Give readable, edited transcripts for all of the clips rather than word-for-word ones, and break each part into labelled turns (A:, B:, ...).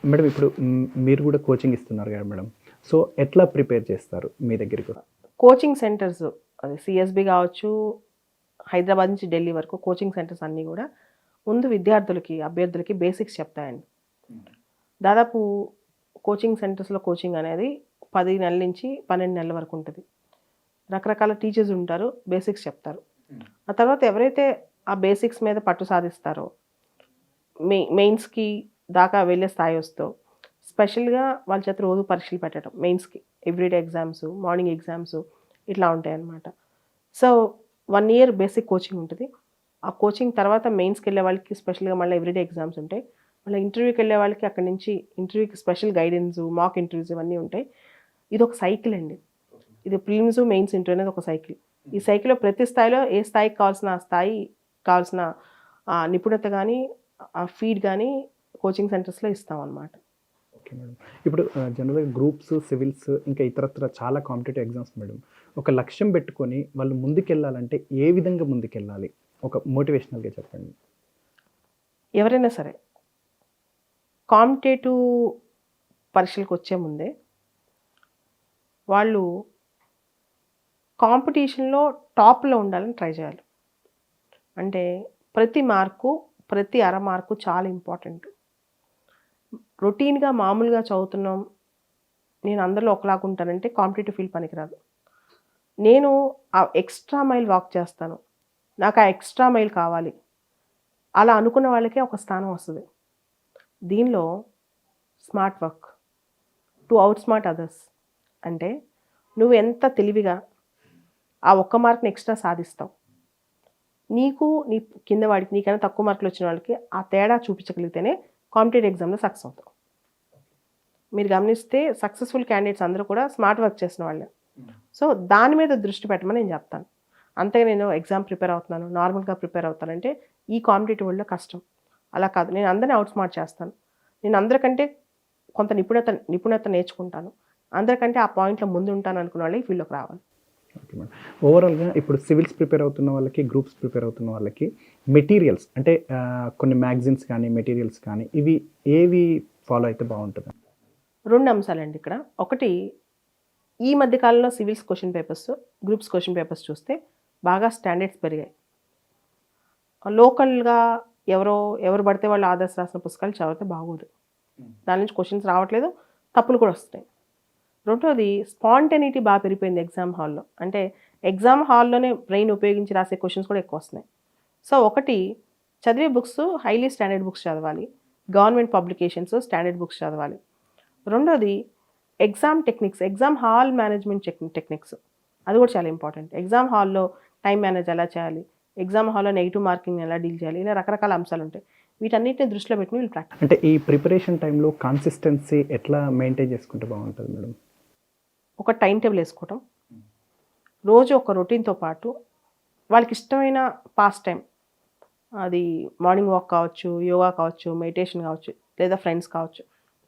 A: Madam ఇప్పుడు మీరు కూడా కోచింగ్ ఇస్తున్నారు కదా మేడం. సో ఎట్లా ప్రిపేర్ చేస్తారు మీ దగ్గరికి?
B: కోచింగ్ సెంటర్స్ అది సిఎస్బి కావచ్చు, హైదరాబాద్ నుంచి ఢిల్లీ వరకు కోచింగ్ సెంటర్స్ అన్నీ కూడా ముందు విద్యార్థులకి, అభ్యర్థులకి బేసిక్స్ చెప్తాయండి. దాదాపు కోచింగ్ సెంటర్స్లో కోచింగ్ అనేది 10 నెలల నుంచి 12 నెలల వరకు ఉంటుంది. రకరకాల టీచర్స్ ఉంటారు, బేసిక్స్ చెప్తారు. ఆ తర్వాత ఎవరైతే ఆ బేసిక్స్ మీద పట్టు సాధిస్తారో, మెయిన్స్కి దాకా వెళ్ళే స్థాయి వస్తో స్పెషల్గా వాళ్ళ చేత రోజు పరీక్షలు పెట్టడం, మెయిన్స్కి ఎవ్రీడే ఎగ్జామ్స్, మార్నింగ్ ఎగ్జామ్స్ ఇట్లా ఉంటాయన్నమాట. సో 1 ఇయర్ బేసిక్ కోచింగ్ ఉంటుంది. ఆ కోచింగ్ తర్వాత మెయిన్స్కి వెళ్ళే వాళ్ళకి స్పెషల్గా మళ్ళీ ఎవ్రీడే ఎగ్జామ్స్ ఉంటాయి. మళ్ళీ ఇంటర్వ్యూకి వెళ్ళే వాళ్ళకి అక్కడి నుంచి ఇంటర్వ్యూకి స్పెషల్ గైడెన్స్, మాక్ ఇంటర్వ్యూస్ ఇవన్నీ ఉంటాయి. ఇది ఒక సైకిల్ అండి. ఇది ప్రిలిమ్స్, మెయిన్స్, ఇంటర్వ్యూ అనేది ఒక సైకిల్. ఈ సైకిల్లో ప్రతి స్థాయిలో ఏ స్థాయికి కావాల్సిన నిపుణత కానీ, ఫీడ్ కానీ కోచింగ్ సెంటర్స్లో ఇస్తామన్నమాట.
A: Okay madam. ఇప్పుడు జనరల్‌గా గ్రూప్స్, సివిల్స్ ఇంకా ఇతరత్ర చాలా కాంపిటేటివ్ ఎగ్జామ్స్ మేడం. ఒక లక్ష్యం పెట్టుకొని వాళ్ళు ముందుకెళ్ళాలంటే ఏ విధంగా ముందుకెళ్ళాలి? ఒక మోటివేషనల్‌గా చెప్పండి.
B: ఎవరైనా సరే కాంపిటేటివ్ పరీక్షలకు వచ్చే ముందే వాళ్ళు కాంపిటీషన్లో టాప్లో ఉండాలని ట్రై చేయాలి. అంటే ప్రతి మార్కు, ప్రతి అర మార్కు చాలా ఇంపార్టెంట్. రొటీన్గా మామూలుగా చదువుతున్నాం, నేను అందరిలో ఒకలాగా ఉంటానంటే కాంపిటేటివ్ ఫీల్డ్ పనికిరాదు. నేను ఆ ఎక్స్ట్రా మైల్ వాక్ చేస్తాను, నాకు ఆ ఎక్స్ట్రా మైల్ కావాలి, అలా అనుకున్న వాళ్ళకే ఒక స్థానం వస్తుంది. దీనిలో smart work to out smart others అంటే నువ్వు ఎంత తెలివిగా ఆ ఒక్క మార్క్ని ఎక్స్ట్రా సాధిస్తావు, నీ కింద వాడికి నీకైనా తక్కువ మార్కులు వచ్చిన వాళ్ళకి ఆ తేడా చూపించగలిగితేనే కాంపిటేటివ్ ఎగ్జామ్లో సక్సెస్ అవుతావు. మీరు గమనిస్తే సక్సెస్ఫుల్ క్యాండిడేట్స్ అందరూ కూడా స్మార్ట్ వర్క్ చేసిన వాళ్ళే. సో దాని మీద దృష్టి పెట్టమని నేను చెప్తాను. అంతగా నేను ఎగ్జామ్ ప్రిపేర్ అవుతున్నాను, నార్మల్గా ప్రిపేర్ అవుతానంటే ఈ కాంపిటేటివ్ వరల్డ్లో కష్టం. అలా కాదు, నేను అందరినీ అవుట్ స్మార్ట్ చేస్తాను. నేను అందరికంటే కొంత నిపుణత నేర్చుకుంటాను, అందరికంటే ఆ పాయింట్లో ముందు ఉంటాను అనుకున్న వాళ్ళు ఈ ఫీల్డ్లోకి రావాలి.
A: Okay madam. ఓవరాల్‌గా ఇప్పుడు సివిల్స్ ప్రిపేర్ అవుతున్న వాళ్ళకి, గ్రూప్స్ ప్రిపేర్ అవుతున్న వాళ్ళకి మెటీరియల్స్ అంటే కొన్ని మ్యాగజైన్స్ కానీ, మెటీరియల్స్ కానీ ఇవి ఏవి ఫాలో అయితే బాగుంటుంది?
B: 2 అంశాలండి ఇక్కడ. ఒకటి, ఈ మధ్య కాలంలో civils question papers, groups question papers చూస్తే బాగా స్టాండర్డ్స్ పెరిగాయి. లోకల్గా ఎవరు పడితే వాళ్ళు ఆదర్శ రాసిన పుస్తకాలు చదివితే బాగోదు. దాని నుంచి క్వశ్చన్స్ రావట్లేదు, తప్పులు కూడా వస్తున్నాయి. రెండోది, స్పాంటనిటీ బాగా పెరిగిపోయింది ఎగ్జామ్ హాల్లో. అంటే ఎగ్జామ్ హాల్లోనే బ్రెయిన్ ఉపయోగించి రాసే క్వశ్చన్స్ కూడా ఎక్కువ వస్తున్నాయి. సో ఒకటి, చదివే బుక్స్ హైలీ స్టాండర్డ్ బుక్స్ చదవాలి, గవర్నమెంట్ పబ్లికేషన్స్, స్టాండర్డ్ బుక్స్ చదవాలి. రెండోది, exam techniques, exam hall management techniques, అది కూడా చాలా ఇంపార్టెంట్. ఎగ్జామ్ హాల్లో టైం మేనేజ్ ఎలా చేయాలి, ఎగ్జామ్ హాల్లో నెగిటివ్ మార్కింగ్ ఎలా డీల్ చేయాలి, ఇలా రకరకాల అంశాలు ఉంటాయి. వీటన్నిటిని దృష్టిలో పెట్టుకుని వీళ్ళు ప్రాక్టీస్.
A: అంటే ఈ ప్రిపరేషన్ టైంలో కన్సిస్టెన్సీ ఎట్లా మెయింటైన్ చేసుకుంటే బాగుంటుంది మేడం?
B: ఒక టైం టేబుల్ వేసుకోవటం, రోజు ఒక రొటీన్తో పాటు వాళ్ళకి ఇష్టమైన పాస్ట్ టైం, అది మార్నింగ్ వాక్ కావచ్చు, యోగా కావచ్చు, మెడిటేషన్ కావచ్చు, లేదా ఫ్రెండ్స్ కావచ్చు,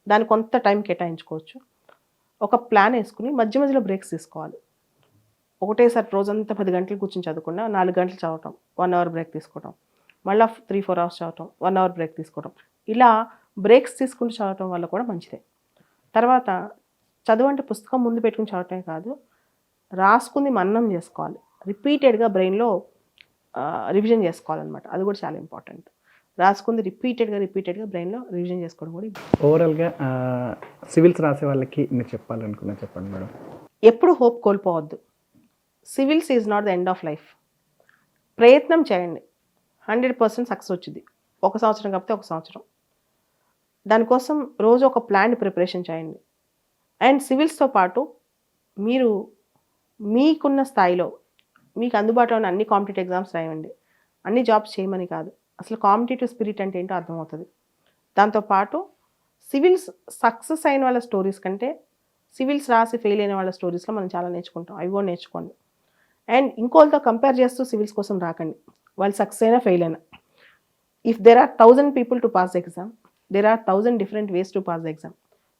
B: దానికి కొంత టైం కేటాయించుకోవచ్చు. ఒక ప్లాన్ వేసుకుని మధ్య మధ్యలో బ్రేక్స్ తీసుకోవాలి. ఒకటేసారి రోజంతా 10 గంటలు కూర్చొని చదవకుండా 4 గంటలు చదవటం, 1 అవర్ బ్రేక్ తీసుకోవటం, మళ్ళీ 3-4 అవర్స్ చదవటం, 1 అవర్ బ్రేక్ తీసుకోవటం, ఇలా బ్రేక్స్ తీసుకుంటూ చదవటం వల్ల కూడా మంచిదే. తర్వాత చదువు అంటే పుస్తకం ముందు పెట్టుకుని చదవటమే కాదు, రాసుకుంది మననం చేసుకోవాలి, రిపీటెడ్గా బ్రెయిన్లో రివిజన్ చేసుకోవాలన్నమాట. అది కూడా చాలా ఇంపార్టెంట్. రాసుకుంది రిపీటెడ్గా బ్రెయిన్లో రివిజన్ చేసుకోవడం కూడా.
A: ఓవరాల్గా సివిల్స్ రాసే వాళ్ళకి మీరు చెప్పాలనుకున్నా చెప్పండి మేడం.
B: ఎప్పుడు హోప్ కోల్పోవద్దు. Civils is not the end of life. ప్రయత్నం చేయండి, 100% సక్సెస్ వచ్చింది. 1 సంవత్సరం కాకపోతే 1 సంవత్సరం. దానికోసం రోజు ఒక ప్లాన్ ప్రిపరేషన్ చేయండి. అండ్ సివిల్స్తో పాటు మీరు మీకున్న స్థాయిలో మీకు అందుబాటులో ఉన్న అన్ని కాంపిటేటివ్ ఎగ్జామ్స్ రాయండి. అన్ని జాబ్స్ చేయమని కాదు, అసలు కాంపిటేటివ్ స్పిరిట్ అంటే ఏంటో అర్థమవుతుంది. దాంతోపాటు సివిల్స్ సక్సెస్ అయిన వాళ్ళ స్టోరీస్ కంటే సివిల్స్ రాసి ఫెయిల్ అయిన వాళ్ళ స్టోరీస్లో మనం చాలా నేర్చుకుంటాం. అవి కూడా నేర్చుకోండి. అండ్ ఇంకోళ్ళతో కంపేర్ చేస్తూ సివిల్స్ కోసం రాకండి, వాళ్ళు సక్సెస్ అయినా ఫెయిల్ అయినా. If there are 1000 people to pass the exam, there are 1000 different ways to pass the exam.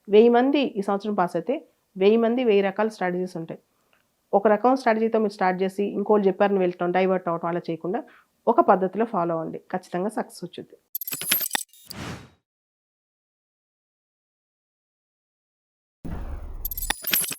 B: 1000 మంది ఈ సంవత్సరం పాస్ అయితే 1000 మంది 1000 రకాల స్ట్రాటజీస్ ఉంటాయి. ఒక రకం స్ట్రాటజీతో మీరు స్టార్ట్ చేసి ఇంకోళ్ళు చెప్పారని వెళ్ళటం, డైవర్ట్ అవ్వటం అలా చేయకుండా ఒక పద్ధతిలో ఫాలో అవ్వండి, ఖచ్చితంగా సక్సెస్ వచ్చింది.